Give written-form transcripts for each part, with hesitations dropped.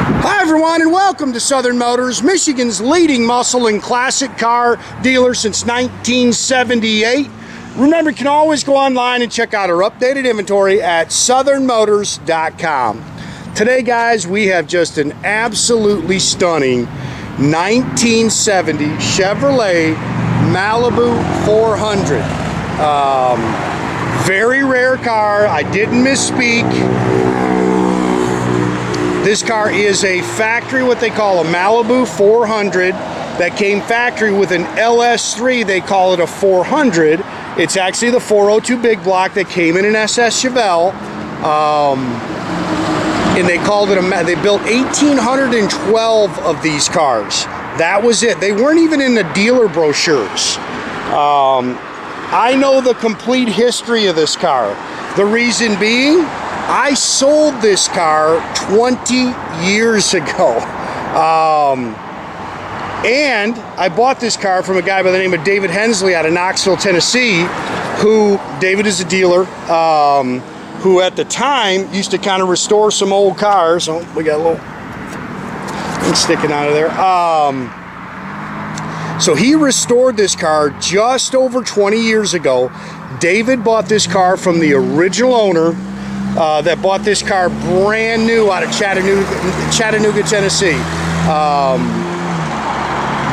Hi everyone, and welcome to Southern Motors, Michigan's leading muscle and classic car dealer since 1978. Remember, you can always go online and check out our updated inventory at southernmotors.com. Today, guys, we have just an absolutely stunning 1970 Chevrolet Malibu 400. Very rare car. I didn't misspeak. This car is a factory, what they call a Malibu 400 that came factory with an LS3. They call it a 400. It's actually the 402 big block that came in an SS Chevelle. And they called it they built 1,812 of these cars. That was it. They weren't even in the dealer brochures. I know the complete history of this car. The reason being, I sold this car 20 years ago. And I bought this car from a guy by the name of David Hensley out of Knoxville, Tennessee, who, David is a dealer, who at the time used to kind of restore some old cars. Oh, we got a little thing sticking out of there. So he restored this car just over 20 years ago. David bought this car from the original owner that bought this car brand new out of Chattanooga, Tennessee.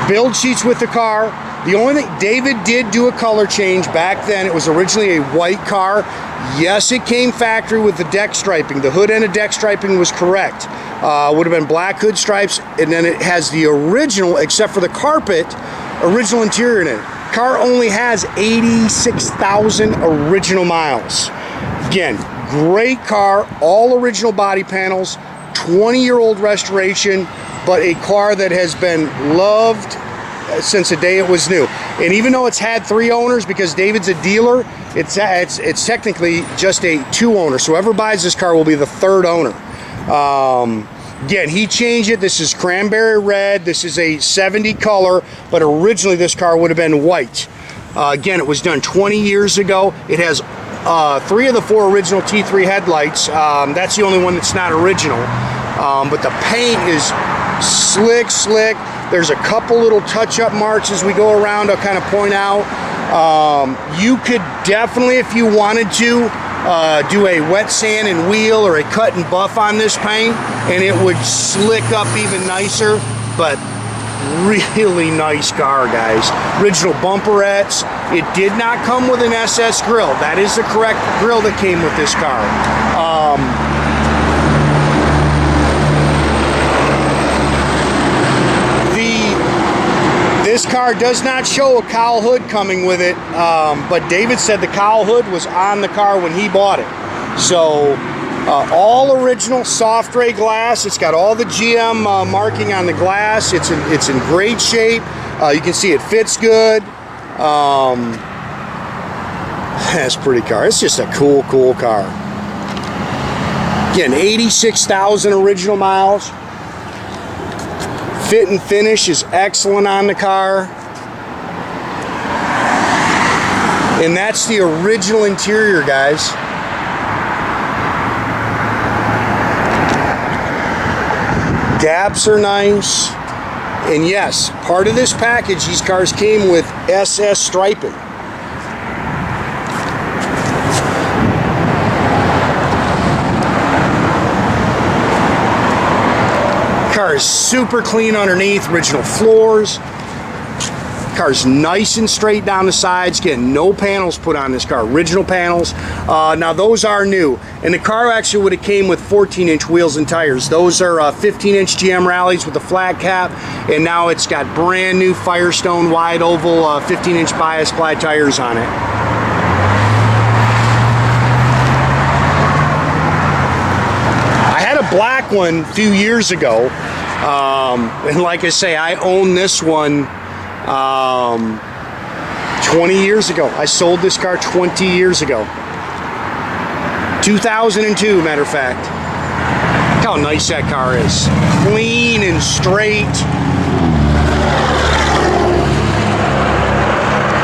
Build sheets with the car. The only thing, David did do a color change back then. It was originally a white car. Yes, it came factory with the deck striping. The hood and the deck striping was correct. Would have been black hood stripes, and then it has the original, except for the carpet, original interior in it. Car only has 86,000 original miles. Again, great car, all original body panels, 20-year-old restoration, but a car that has been loved since the day it was new. And even though it's had 3 owners, because David's a dealer, it's technically just a 2 owner. So whoever buys this car will be the 3rd owner. Again, he changed it. This is cranberry red. This is a 70 color, but originally this car would have been white. Again, it was done 20 years ago. It has 3 of the 4 original T3 headlights. That's the only one that's not original. But the paint is slick. There's a couple little touch-up marks as we go around. I'll kind of point out. You could definitely, if you wanted to, do a wet sand and wheel or a cut and buff on this paint, and it would slick up even nicer. But really nice car, guys. Original bumperettes. It did not come with an SS grill. That is the correct grill that came with this car. This car does not show a cowl hood coming with it, but David said the cowl hood was on the car when he bought it. So all original soft gray glass. It's got all the GM marking on the glass. It's in great shape. You can see it fits good. That's a pretty car. It's just a cool car. Again, 86,000 original miles. Fit and finish is excellent on the car. And that's the original interior, guys. Gaps are nice. And yes, part of this package, these cars came with SS striping. Car is super clean underneath, original floors. Car's nice and straight down the sides. Again, no panels put on this car, original panels. Now those are new, and the car actually would have came with 14-inch wheels and tires. Those are 15-inch GM rallies with a flat cap, and now it's got brand new Firestone Wide Oval 15-inch bias ply tires on it. I had a black one a few years ago, and like I say, I own this one 20 years ago. I sold this car 20 years ago. 2002, matter of fact. Look how nice that car is. Clean and straight.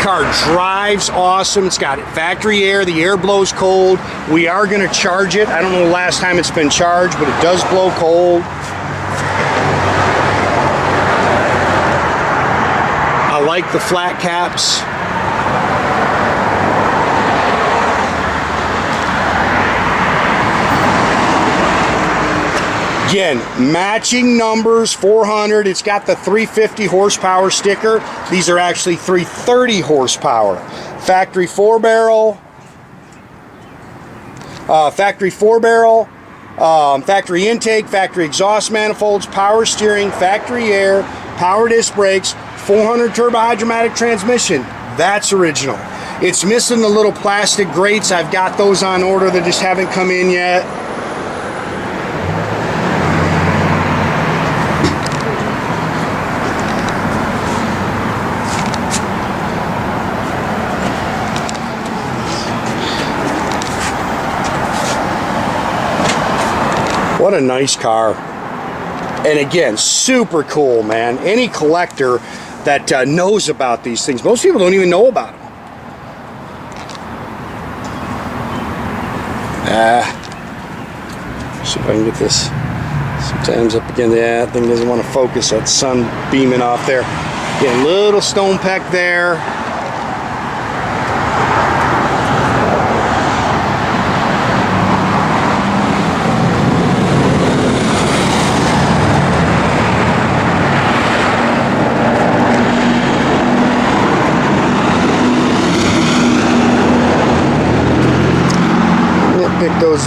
Car drives awesome. It's got factory air. The air blows cold. We are going to charge it. I don't know the last time it's been charged, but it does blow cold. I like the flat caps. Again, matching numbers, 400. It's got the 350 horsepower sticker. These are actually 330 horsepower. Factory 4-barrel. Factory intake, factory exhaust manifolds, power steering, factory air, power disc brakes, 400 turbhydramatic transmission. That's original. It's missing the little plastic grates. I've got those on order that just haven't come in yet. What a nice car. And again, super cool, man. Any collector that knows about these things, most people don't even know about them. See if I can get this sometimes up again. Yeah, that thing doesn't want to focus. That sun beaming off there. Get a little stone peck there.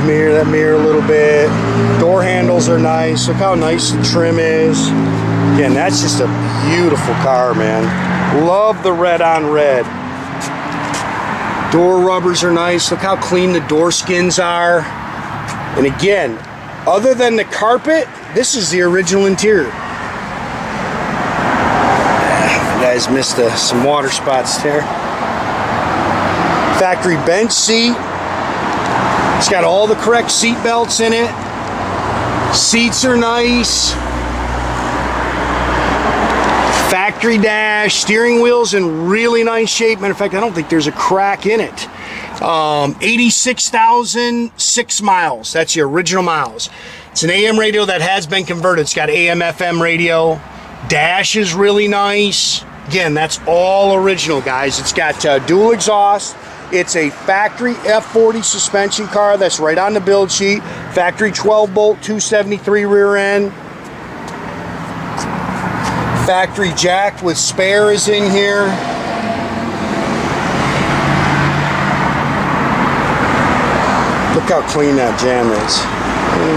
That mirror a little bit. Door handles are nice. Look how nice the trim is. Again, that's just a beautiful car, man. Love the red on red. Door rubbers are nice. Look how clean the door skins are. And again, other than the carpet, this is the original interior. You guys missed some water spots there. Factory bench seat. It's got all the correct seat belts in it. Seats are nice. Factory dash. Steering wheel's in really nice shape. Matter of fact, I don't think there's a crack in it. 86,006 miles. That's the original miles. It's an AM radio that has been converted. It's got AM FM radio. Dash is really nice. Again, that's all original, guys. It's got dual exhaust. It's a factory F40 suspension car. That's right on the build sheet. Factory 12-bolt 273 rear end. Factory jacked with spare is in here. Look how clean that jam is. A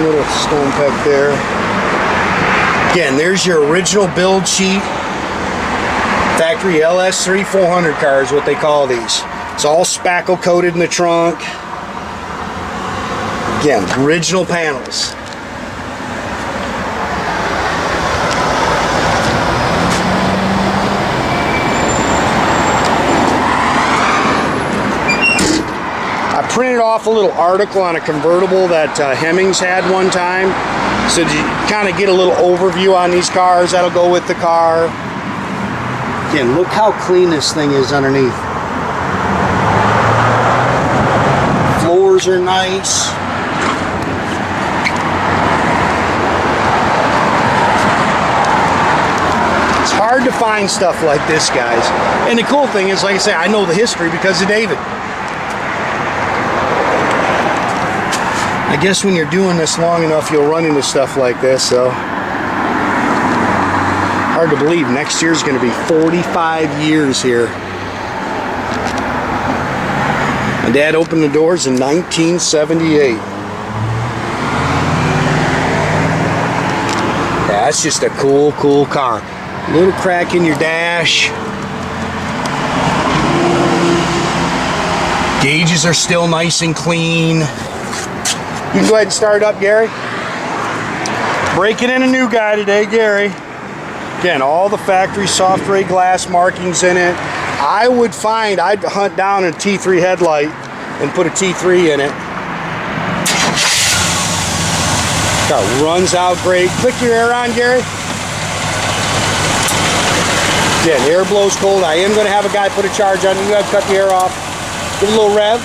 little stone peck there. Again, there's your original build sheet. Factory LS3 400 car is what they call these. It's all spackle coated in the trunk. Again, original panels. I printed off a little article on a convertible that Hemmings had one time. So you kind of get a little overview on these cars. That'll go with the car. Again, look how clean this thing is underneath. Floors are nice. It's hard to find stuff like this, guys. And the cool thing is, like I say, I know the history because of David. I guess when you're doing this long enough, you'll run into stuff like this, so. Hard to believe, next year's gonna be 45 years here. My dad opened the doors in 1978. Yeah, that's just a cool, cool car. Little crack in your dash. Gauges are still nice and clean. You can go ahead and start it up, Gary. Breaking in a new guy today, Gary. Again, all the factory soft ray glass markings in it. I'd hunt down a T3 headlight and put a T3 in it. Car runs out great. Click your air on, Gary. Again, air blows cold. I am going to have a guy put a charge on it. You got to cut the air off. Give it a little rev.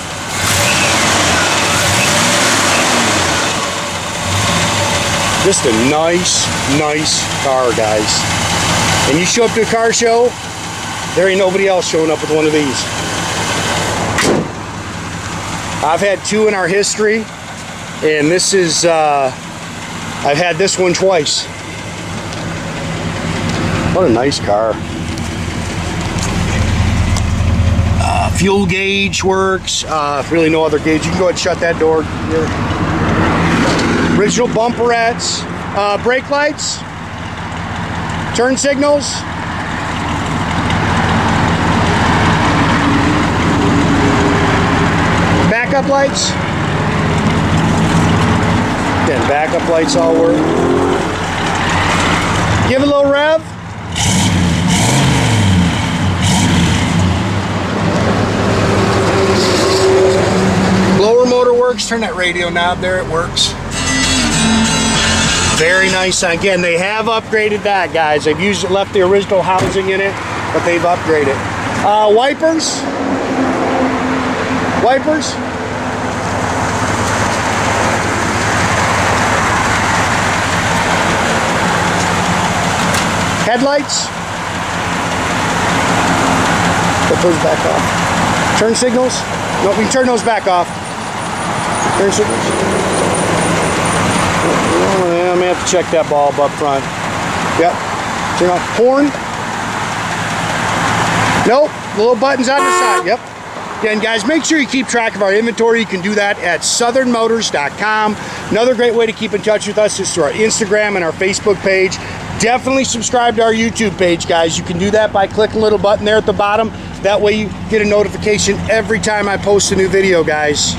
Just a nice, nice car, guys. And you show up to a car show, There ain't nobody else showing up with one of these. I've had 2 in our history, and this is, I've had this one twice. What a nice car. Fuel gauge works, really no other gauge. You can go ahead and shut that door here. Original bumperettes, brake lights, turn signals. Backup lights. Then backup lights all work. Give it a little rev. Blower motor works. Turn that radio knob there, it works. Very nice. Again, they have upgraded that, guys. They've left the original housing in it, but they've upgraded. Wipers. Wipers. Headlights. Put those back off. Turn signals. No, we can turn those back off. Turn signals. I may have to check that bulb up front. Yep. Turn off. Horn. Nope. Little buttons on the side. Yep. Again, guys, make sure you keep track of our inventory. You can do that at southernmotors.com. Another great way to keep in touch with us is through our Instagram and our Facebook page. Definitely subscribe to our YouTube page, guys. You can do that by clicking the little button there at the bottom. That way you get a notification every time I post a new video, guys.